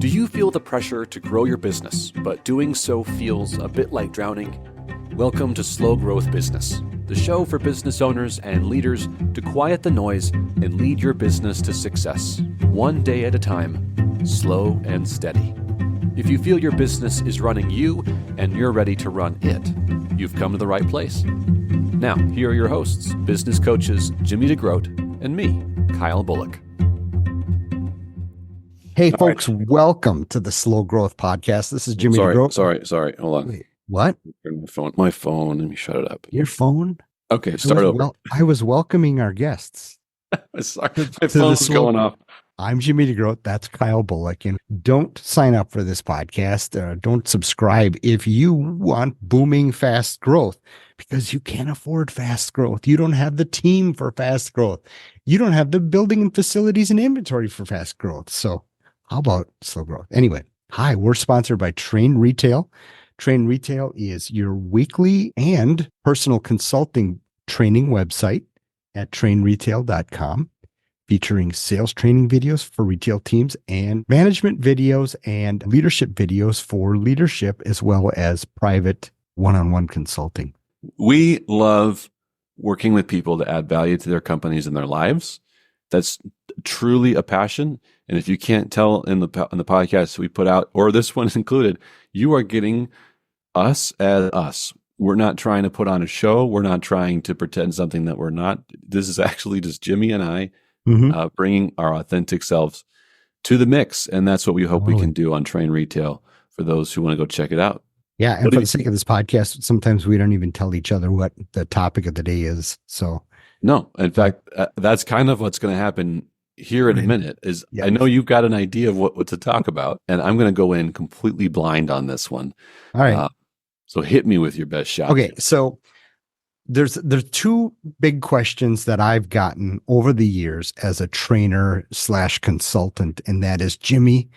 Do you feel the pressure to grow your business, but doing so feels a bit like drowning? Welcome to Slow Growth Business, the show for business owners and leaders to quiet the noise and lead your business to success, one day at a time, slow and steady. If you feel your business is running you and you're ready to run it, you've come to the right place. Now, here are your hosts, business coaches Jimmy DeGroat and me, Kyle Bullock. Hey, folks, welcome to the Slow Growth Podcast. This is Jimmy DeGroat. Sorry. Hold on. Wait, what? My phone. Let me shut it up. Your phone? Okay, start over. I was welcoming our guests. Sorry, my phone's going off. I'm Jimmy DeGroat. That's Kyle Bullock. And don't sign up for this podcast. Don't subscribe if you want booming fast growth, because you can't afford fast growth. You don't have the team for fast growth. You don't have the building and facilities and inventory for fast growth. So how about slow growth? Anyway, hi, we're sponsored by Train Retail. Train Retail is your weekly and personal consulting training website at trainretail.com, featuring sales training videos for retail teams and management videos and leadership videos for leadership, as well as private one-on-one consulting. We love working with people to add value to their companies and their lives. That's truly a passion. And if you can't tell in the podcast we put out, or this one included, you are getting us as us. We're not trying to put on a show. We're not trying to pretend something that we're not. This is actually just Jimmy and I bringing our authentic selves to the mix. And that's what we hope we can do on Train Retail for those who want to go check it out. Yeah. And for the sake of this podcast, sometimes we don't even tell each other what the topic of the day is. So no, in fact, that's kind of what's going to happen here in a minute. Is I know you've got an idea of what to talk about, and I'm going to go in completely blind on this one. All right. So hit me with your best shot. Okay. So there's two big questions that I've gotten over the years as a trainer / consultant. And that is, Jimmy,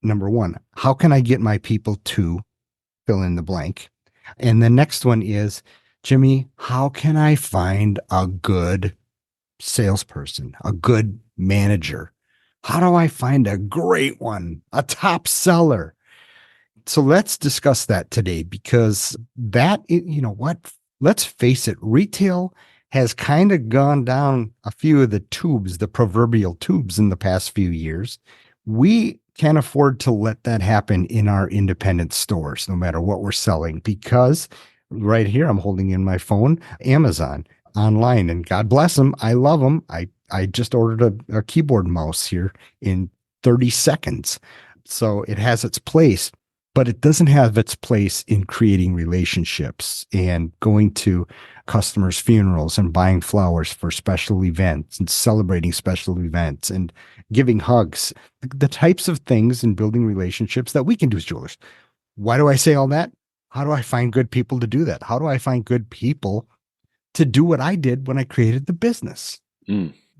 number one, how can I get my people to fill in the blank? And the next one is, Jimmy, how can I find a good salesperson, a good manager? How do I find a great one, a top seller? So let's discuss that today, because that, you know what, let's face it, retail has kind of gone down a few of the tubes, the proverbial tubes, in the past few years. We can't afford to let that happen in our independent stores, no matter what we're selling, because right here, I'm holding in my phone, Amazon online, and God bless them. I love them. I just ordered a keyboard mouse here in 30 seconds. So it has its place, but it doesn't have its place in creating relationships and going to customers' funerals and buying flowers for special events and celebrating special events and giving hugs, the types of things and building relationships that we can do as jewelers. Why do I say all that? How do I find good people to do that? How do I find good people to do what I did when I created the business?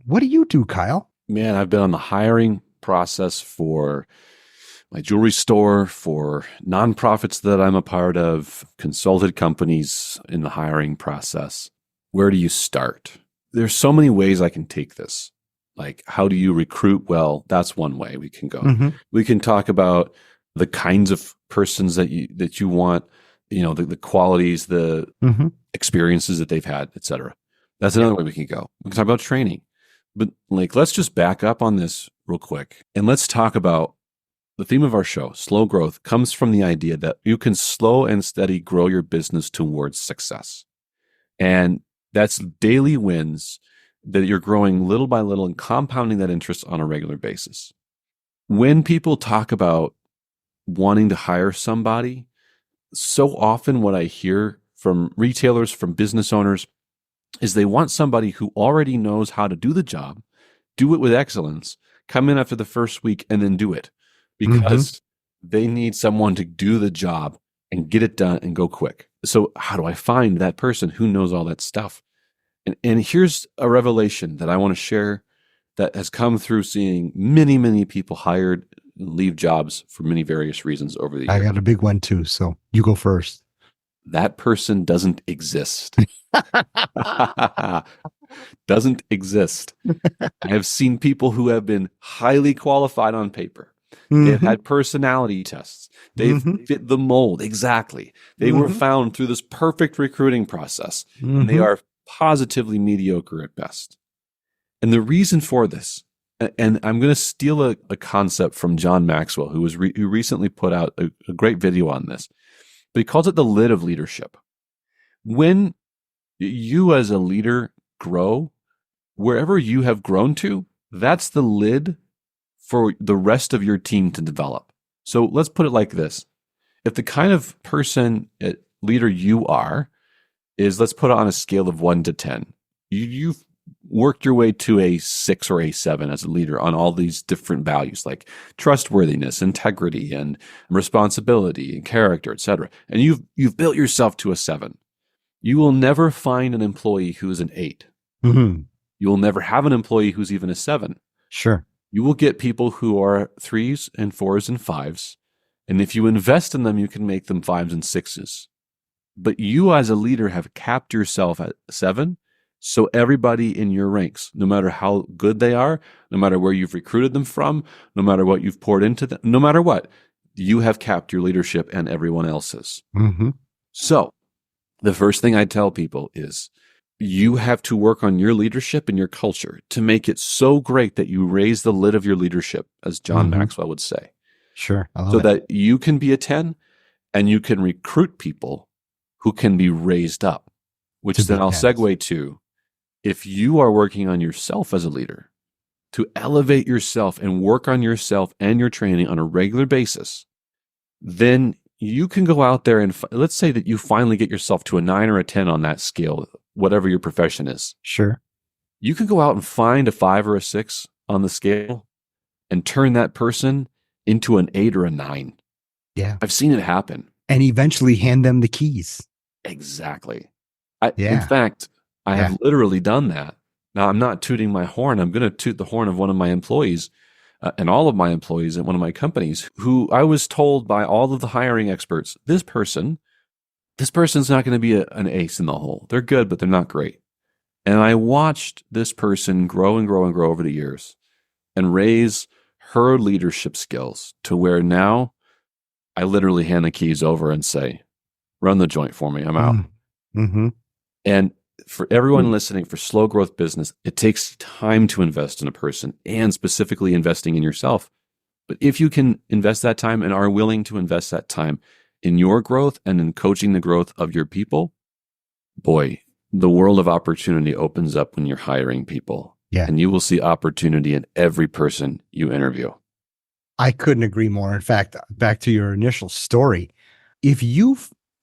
What do you do, Kyle? Man, I've been on the hiring process for my jewelry store, for nonprofits that I'm a part of, consulted companies in the hiring process. Where do you start? There's so many ways I can take this. Like, how do you recruit well? That's one way we can go. We can talk about the kinds of persons that you want, you know, the qualities, the experiences that they've had, et cetera. That's another way we can go. We can talk about training. But like, let's just back up on this real quick. And let's talk about the theme of our show. Slow growth comes from the idea that you can slow and steady grow your business towards success. And that's daily wins that you're growing little by little and compounding that interest on a regular basis. When people talk about wanting to hire somebody, so often what I hear from retailers, from business owners, is they want somebody who already knows how to do the job, do it with excellence, come in after the first week and then do it, because they need someone to do the job and get it done and go quick. So how do I find that person who knows all that stuff? And here's a revelation that I want to share that has come through seeing many, many people hired and leave jobs for many various reasons over the years. I got a big one too, so you go first. That person doesn't exist. Doesn't exist. I have seen people who have been highly qualified on paper, They've Mm-hmm. had personality tests. They've Mm-hmm. fit the mold exactly. They were Mm-hmm. found through this perfect recruiting process, and they Mm-hmm. are positively mediocre at best. And the reason for this, and I'm going to steal a concept from John Maxwell, who recently put out a great video on this, but he calls it the lid of leadership. When you as a leader grow, wherever you have grown to, that's the lid for the rest of your team to develop. So let's put it like this. If the kind of leader you are is, let's put it on a scale of 1 to 10, you've worked your way to a 6 or a 7 as a leader on all these different values like trustworthiness, integrity, and responsibility and character, etc. And you've built yourself to a 7. You will never find an employee who is an 8. Mm-hmm. You will never have an employee who's even a 7. Sure. You will get people who are 3s and 4s and 5s. And if you invest in them, you can make them 5s and 6s. But you as a leader have capped yourself at 7. So everybody in your ranks, no matter how good they are, no matter where you've recruited them from, no matter what you've poured into them, no matter what, you have capped your leadership and everyone else's. Mm-hmm. So the first thing I tell people is you have to work on your leadership and your culture to make it so great that you raise the lid of your leadership, as John Maxwell would say. Sure. I love So it. that you can be a 10 and you can recruit people who can be raised up, which To then be I'll 10s. segue to, if you are working on yourself as a leader, to elevate yourself and work on yourself and your training on a regular basis, then you can go out there and let's say that you finally get yourself to a 9 or a 10 on that scale, whatever your profession is. Sure. You can go out and find a 5 or a 6 on the scale and turn that person into an 8 or a 9. Yeah. I've seen it happen. And eventually hand them the keys. Exactly. In Yeah. fact, I Yeah. have literally done that. Now, I'm not tooting my horn. I'm going to toot the horn of one of my employees and all of my employees at one of my companies who I was told by all of the hiring experts, this person's not going to be an ace in the hole. They're good, but they're not great. And I watched this person grow and grow and grow over the years and raise her leadership skills to where now I literally hand the keys over and say, run the joint for me. I'm out. Mm-hmm. And for everyone listening, for slow growth business, it takes time to invest in a person and specifically investing in yourself. But if you can invest that time and are willing to invest that time in your growth and in coaching the growth of your people, boy, the world of opportunity opens up when you're hiring people. Yeah. And you will see opportunity in every person you interview. I couldn't agree more. In fact, back to your initial story, if you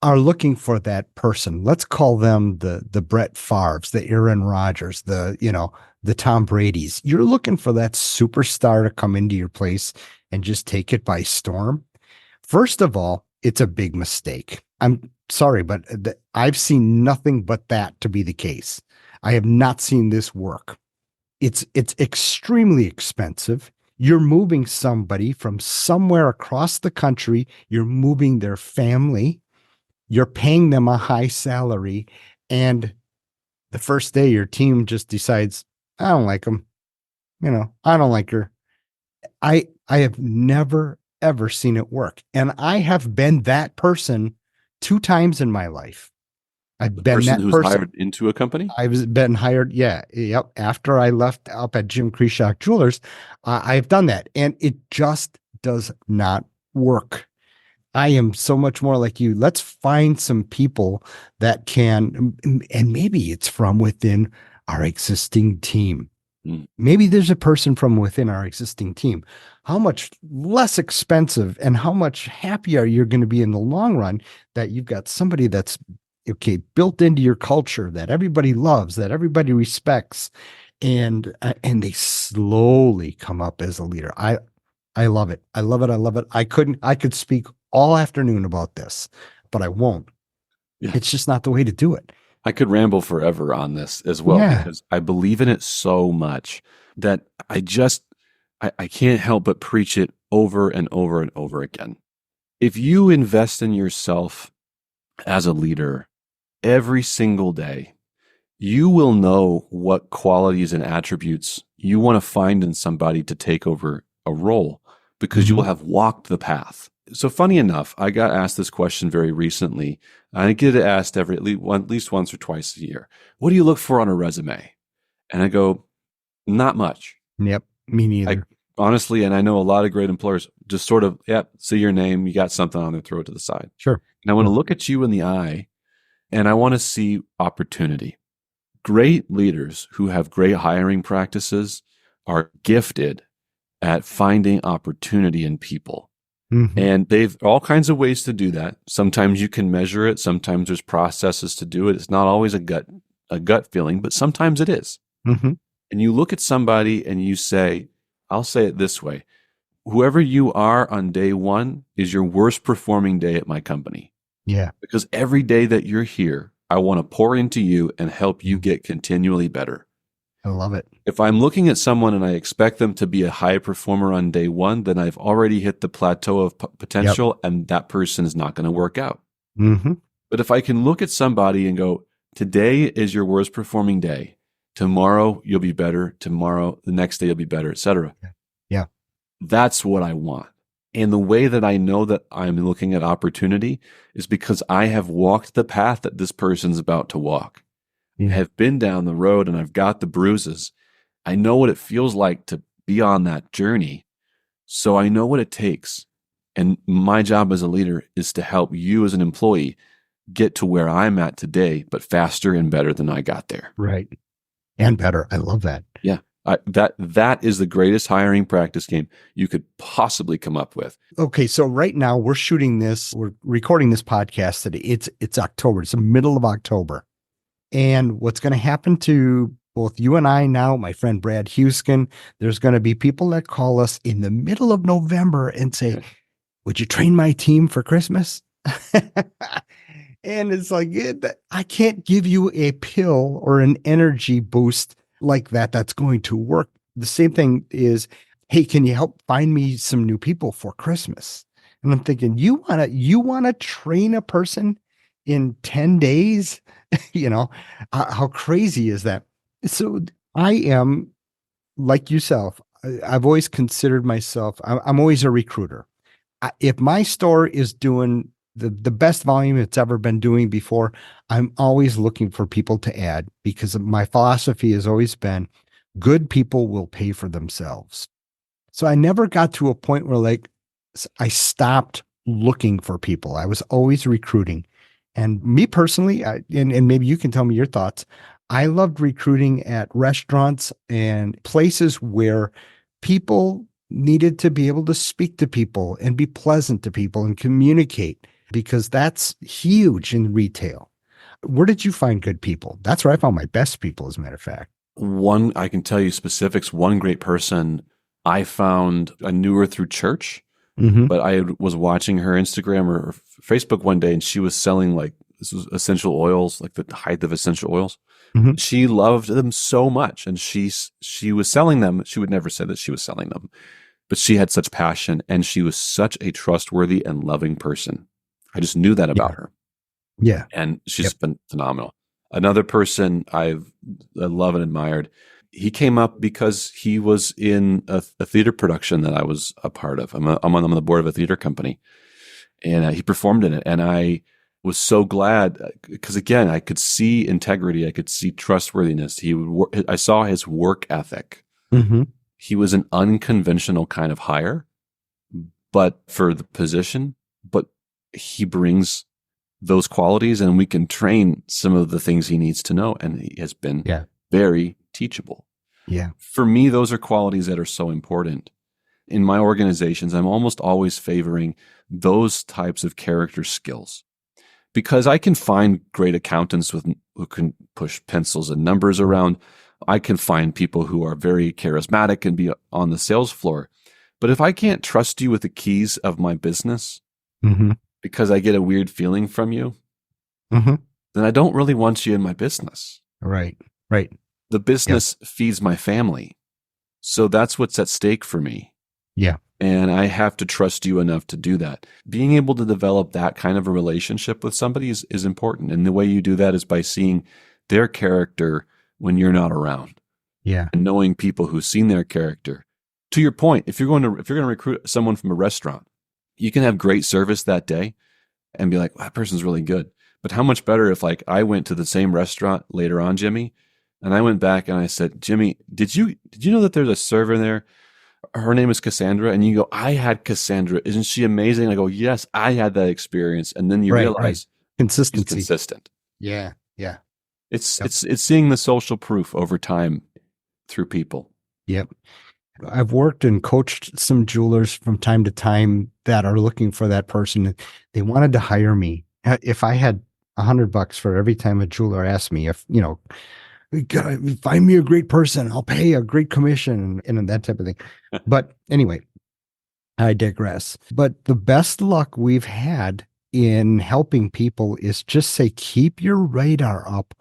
are looking for that person, let's call them the Brett Favres, the Aaron Rodgers, the Tom Brady's. You're looking for that superstar to come into your place and just take it by storm. First of all, it's a big mistake. I'm sorry, but I've seen nothing but that to be the case. I have not seen this work. It's extremely expensive. You're moving somebody from somewhere across the country. You're moving their family. You're paying them a high salary. And the first day your team just decides, I don't like him. I don't like her. I have never, ever seen it work. And I have been that person 2 times in my life. I've The been person that who's person. hired into a company? I've been hired. Yeah. Yep. After I left up at Jim Krishock Jewelers, I've done that. And it just does not work. I am so much more like you. Let's find some people that can, and maybe it's from within our existing team. Maybe there's a person from within our existing team. How much less expensive and how much happier you're going to be in the long run that you've got somebody that's built into your culture that everybody loves, that everybody respects, and they slowly come up as a leader. I love it. I love it. I love it. I could speak all afternoon about this, but I won't. Yeah. It's just not the way to do it. I could ramble forever on this as well, because I believe in it so much that I can't help but preach it over and over and over again. If you invest in yourself as a leader every single day, you will know what qualities and attributes you want to find in somebody to take over a role because you will have walked the path. So funny enough, I got asked this question very recently. I get it asked at least once or twice a year. What do you look for on a resume? And I go, not much. Yep. Me I neither. honestly, and I know a lot of great employers just sort of, see your name, you got something on there, throw it to the side. Sure. And I want to look at you in the eye and I want to see opportunity. Great leaders who have great hiring practices are gifted at finding opportunity in people. Mhm. And they've all kinds of ways to do that. Sometimes you can measure it. Sometimes there's processes to do it. It's not always a gut feeling, but sometimes it is. Mhm. And you look at somebody and you say, I'll say it this way. Whoever you are on day one is your worst performing day at my company. Yeah. Because every day that you're here, I want to pour into you and help you get continually better. I love it. If I'm looking at someone and I expect them to be a high performer on day one, then I've already hit the plateau of potential and that person is not going to work out. Mm-hmm. But if I can look at somebody and go, today is your worst performing day. Tomorrow you'll be better. Tomorrow, the next day you'll be better, etc. Yeah. That's what I want. And the way that I know that I'm looking at opportunity is because I have walked the path that this person's about to walk. Yeah. I have been down the road and I've got the bruises. I know what it feels like to be on that journey. So I know what it takes. And my job as a leader is to help you as an employee get to where I'm at today, but faster and better than I got there. Right. And better. I love that. Yeah. That is the greatest hiring practice game you could possibly come up with. Okay, so right now we're recording this podcast today. It's October. It's the middle of October. And what's going to happen to both you and I now, my friend Brad Huskin, there's going to be people that call us in the middle of November and say, would you train my team for Christmas? And it's like, I can't give you a pill or an energy boost like that that's going to work. The same thing is, hey, can you help find me some new people for Christmas? And I'm thinking, you want to train a person in 10 days? How crazy is that? So I am like yourself. I've always considered myself, I'm always a recruiter. If my store is doing the best volume it's ever been doing before, I'm always looking for people to add because my philosophy has always been good people will pay for themselves. So I never got to a point where I stopped looking for people. I was always recruiting. And me personally, and maybe you can tell me your thoughts, I loved recruiting at restaurants and places where people needed to be able to speak to people and be pleasant to people and communicate, because that's huge in retail. Where did you find good people? That's where I found my best people, as a matter of fact. I can tell you specifics. One great person I found, I knew her through church. Mm-hmm. But I was watching her Instagram or Facebook one day and she was selling this was essential oils, like the height of essential oils. Mm-hmm. She loved them so much and she was selling them. She would never say that she was selling them, but she had such passion and she was such a trustworthy and loving person. I just knew that about her. Yeah. And she's been phenomenal. Another person I love and admired, he came up because he was in a theater production that I was a part of. I'm on the board of a theater company, and he performed in it. And I was so glad because, again, I could see integrity. I could see trustworthiness. I saw his work ethic. Mm-hmm. He was an unconventional kind of hire, but for the position, but he brings those qualities and we can train some of the things he needs to know. And he has been very teachable. Yeah. For me, those are qualities that are so important. In my organizations, I'm almost always favoring those types of character skills because I can find great accountants who can push pencils and numbers around. I can find people who are very charismatic and be on the sales floor. But if I can't trust you with the keys of my business mm-hmm. because I get a weird feeling from you, mm-hmm. then I don't really want you in my business. Right. The business feeds my family. So that's what's at stake for me. Yeah. And I have to trust you enough to do that. Being able to develop that kind of a relationship with somebody is important. And the way you do that is by seeing their character when you're not around. Yeah. And knowing people who've seen their character To your point, if you're going to recruit someone from a restaurant, you can have great service that day and be like, that person's really good. But how much better if like I went to the same restaurant later on, Jimmy, and I went back and I said, Jimmy, did you know that there's a server there? Her name is Cassandra. And you go, I had Cassandra. Isn't she amazing? I go, yes, I had that experience. And then you Right, right. realize she's Consistency. consistent. Yeah, yeah. It's Yep. it's seeing the social proof over time through people. Yep. I've worked and coached some jewelers from time to time that are looking for that person. They wanted to hire me. If I had $100 for every time a jeweler asked me if, find me a great person, I'll pay a great commission and that type of thing. But anyway, I digress. But the best luck we've had in helping people is just say, keep your radar up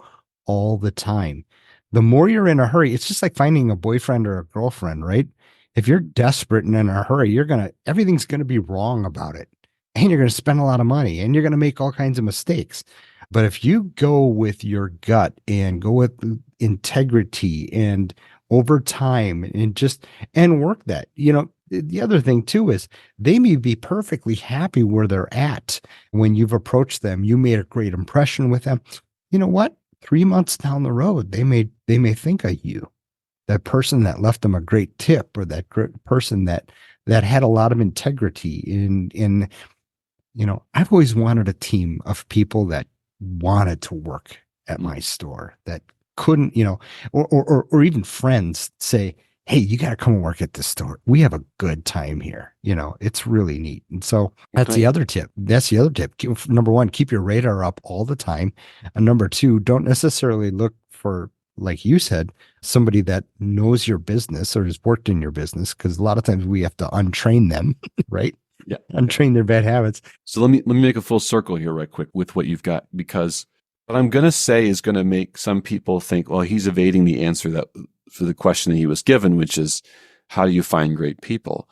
all the time. The more you're in a hurry, it's just like finding a boyfriend or a girlfriend, right? If you're desperate and in a hurry, everything's going to be wrong about it. And you're going to spend a lot of money and you're going to make all kinds of mistakes. But if you go with your gut and go with integrity and over time and work that, the other thing too is they may be perfectly happy where they're at when you've approached them. You made a great impression with them. You know what? 3 months down the road, they may think of you, that person that left them a great tip, or that great person that had a lot of integrity in. I've always wanted a team of people that wanted to work at my store, that couldn't, or even friends say, hey, you got to come and work at this store. We have a good time here. It's really neat. And so that's the other tip. Number one, keep your radar up all the time. And number two, don't necessarily look for, like you said, somebody that knows your business or has worked in your business, because a lot of times we have to untrain them, right? Yeah. Untrain their bad habits. So let me make a full circle here right quick with what you've got, because what I'm going to say is going to make some people think, well, he's evading the answer that for the question that he was given, which is, how do you find great people?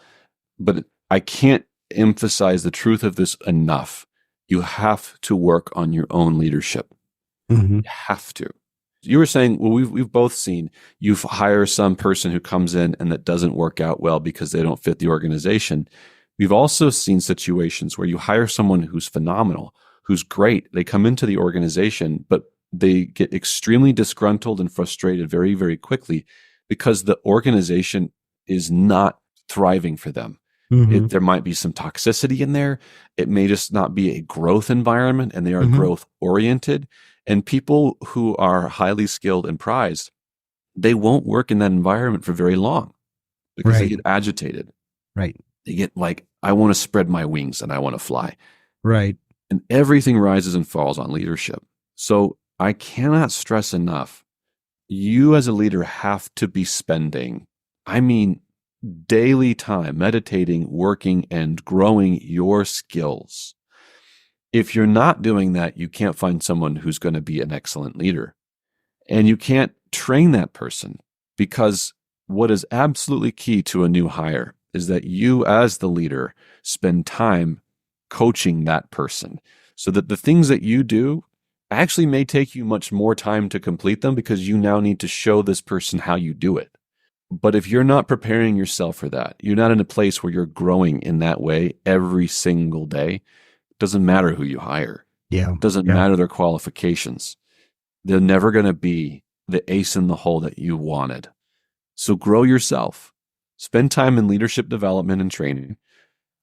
But I can't emphasize the truth of this enough. You have to work on your own leadership. Mm-hmm. You have to. You were saying, well, we've both seen you hire some person who comes in and that doesn't work out well because they don't fit the organization. We've also seen situations where you hire someone who's phenomenal, who's great. They come into the organization, but they get extremely disgruntled and frustrated very, very quickly because the organization is not thriving for them. Mm-hmm. There might be some toxicity in there. It may just not be a growth environment, and they are Mm-hmm. growth oriented. And people who are highly skilled and prized, they won't work in that environment for very long because they Right. get agitated. Right. They get like, I want to spread my wings and I want to fly. Right. And everything rises and falls on leadership. So I cannot stress enough, you as a leader have to be spending, daily time meditating, working, and growing your skills. If you're not doing that, you can't find someone who's going to be an excellent leader. And you can't train that person, because what is absolutely key to a new hire is that you as the leader spend time coaching that person, so that the things that you do actually may take you much more time to complete them, because you now need to show this person how you do it. But if you're not preparing yourself for that, you're not in a place where you're growing in that way every single day, it doesn't matter who you hire. Yeah. It doesn't Yeah. matter their qualifications. They're never going to be the ace in the hole that you wanted. So grow yourself. Spend time in leadership development and training.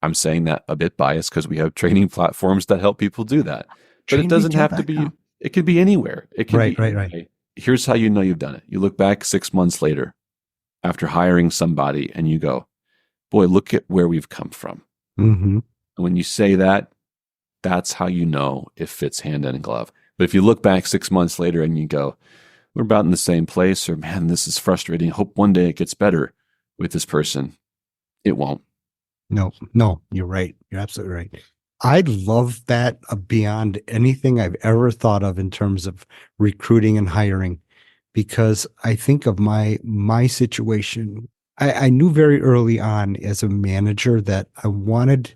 I'm saying that a bit biased because we have training platforms that help people do that. But it doesn't have to be, it can be anywhere. It can Right, be, right, right. Here's how you know you've done it. You look back 6 months later after hiring somebody and you go, boy, look at where we've come from. Mm-hmm. And when you say that, that's how you know it fits hand in glove. But if you look back 6 months later and you go, we're about in the same place, or man, this is frustrating, hope one day it gets better with this person, it won't. No, you're right. You're absolutely right. I love that beyond anything I've ever thought of in terms of recruiting and hiring, because I think of my situation. I knew very early on as a manager that I wanted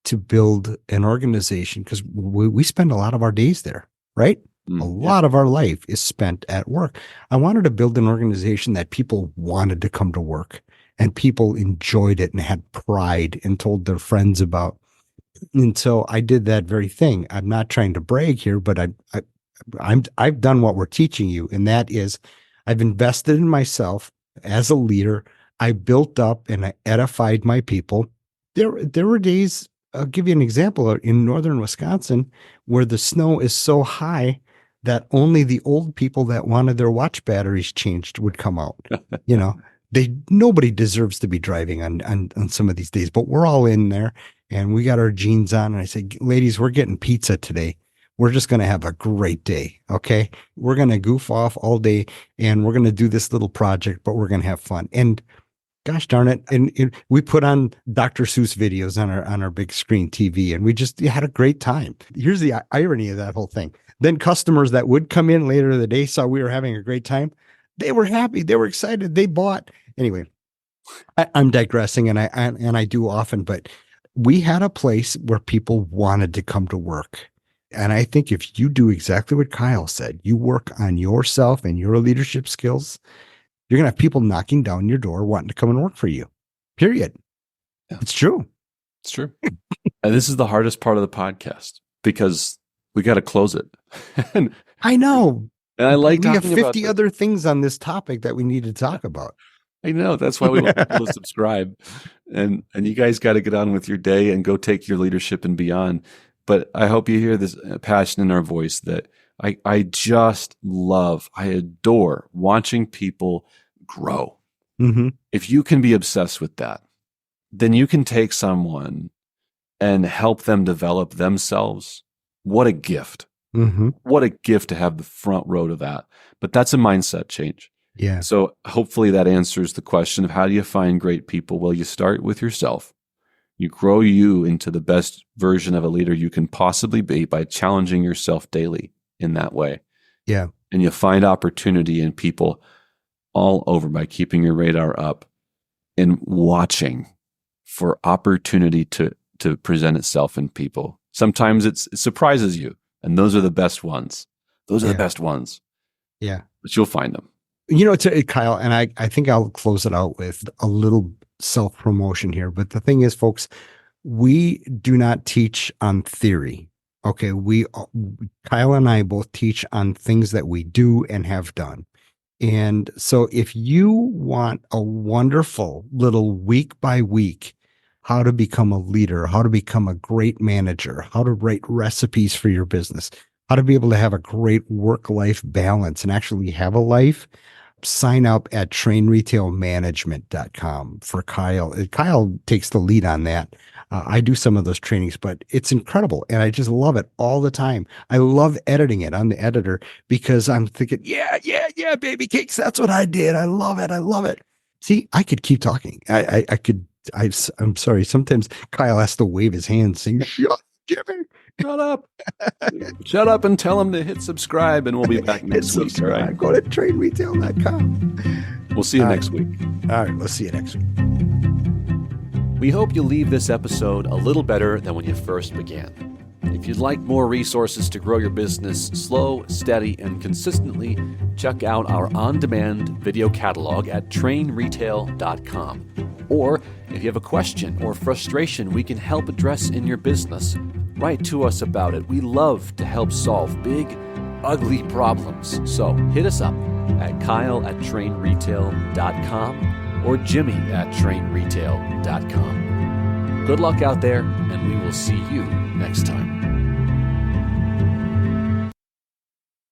to build an organization, because we spend a lot of our days there, right? A Yeah. lot of our life is spent at work. I wanted to build an organization that people wanted to come to work and people enjoyed it and had pride and told their friends about. And so I did that very thing. I'm not trying to brag here, but I've done what we're teaching you, and that is I've invested in myself as a leader. I built up and I edified my people. There were days, I'll give you an example, in northern Wisconsin where the snow is so high that only the old people that wanted their watch batteries changed would come out. You know, nobody deserves to be driving on some of these days, but we're all in there and we got our jeans on. And I said, ladies, we're getting pizza today. We're just going to have a great day. Okay. We're going to goof off all day and we're going to do this little project, but we're going to have fun. And gosh darn it. And we put on Dr. Seuss videos on our big screen TV and we just had a great time. Here's the irony of that whole thing. Then customers that would come in later in the day saw we were having a great time. They were happy. They were excited. They bought. Anyway, I'm digressing and I do often, but we had a place where people wanted to come to work. And I think if you do exactly what Kyle said, you work on yourself and your leadership skills, you're going to have people knocking down your door wanting to come and work for you. Period. Yeah. It's true. It's true. And this is the hardest part of the podcast because we got to close it. And I know. And I like we have talking 50 about other things on this topic that we need to talk about. I know. That's why we want people to subscribe. And you guys got to get on with your day and go take your leadership and beyond. But I hope you hear this passion in our voice that I just love, I adore watching people grow. Mm-hmm. If you can be obsessed with that, then you can take someone and help them develop themselves. What a gift. Mm-hmm. What a gift to have the front row to that. But that's a mindset change. Yeah. So hopefully that answers the question of how do you find great people? Well, you start with yourself. You grow you into the best version of a leader you can possibly be by challenging yourself daily in that way. Yeah. And you find opportunity in people all over by keeping your radar up and watching for opportunity to present itself in people. Sometimes it surprises you, and those are the best ones. Those are the best ones. Yeah. But you'll find them. You know, Kyle, and I think I'll close it out with a little self-promotion here. But the thing is, folks, we do not teach on theory. Okay. Kyle and I both teach on things that we do and have done. And so if you want a wonderful little week by week, how to become a leader, how to become a great manager, how to write recipes for your business, how to be able to have a great work-life balance and actually have a life, sign up at trainretailmanagement.com for Kyle. Kyle takes the lead on that. I do some of those trainings, but it's incredible. And I just love it all the time. I love editing it on the editor because I'm thinking, yeah, baby cakes. That's what I did. I love it. I love it. See, I could keep talking. I'm sorry. Sometimes Kyle has to wave his hand saying, shut up, Jimmy. Shut up. Shut up and tell them to hit subscribe, and we'll be back next week. All right? Go to trainretail.com. We'll see you next week. All right. We'll see you next week. We hope you leave this episode a little better than when you first began. If you'd like more resources to grow your business slow, steady, and consistently, check out our on-demand video catalog at trainretail.com. Or if you have a question or frustration we can help address in your business, write to us about it. We love to help solve big, ugly problems. So hit us up at kyle@trainretail.com or jimmy@trainretail.com. Good luck out there, and we will see you next time.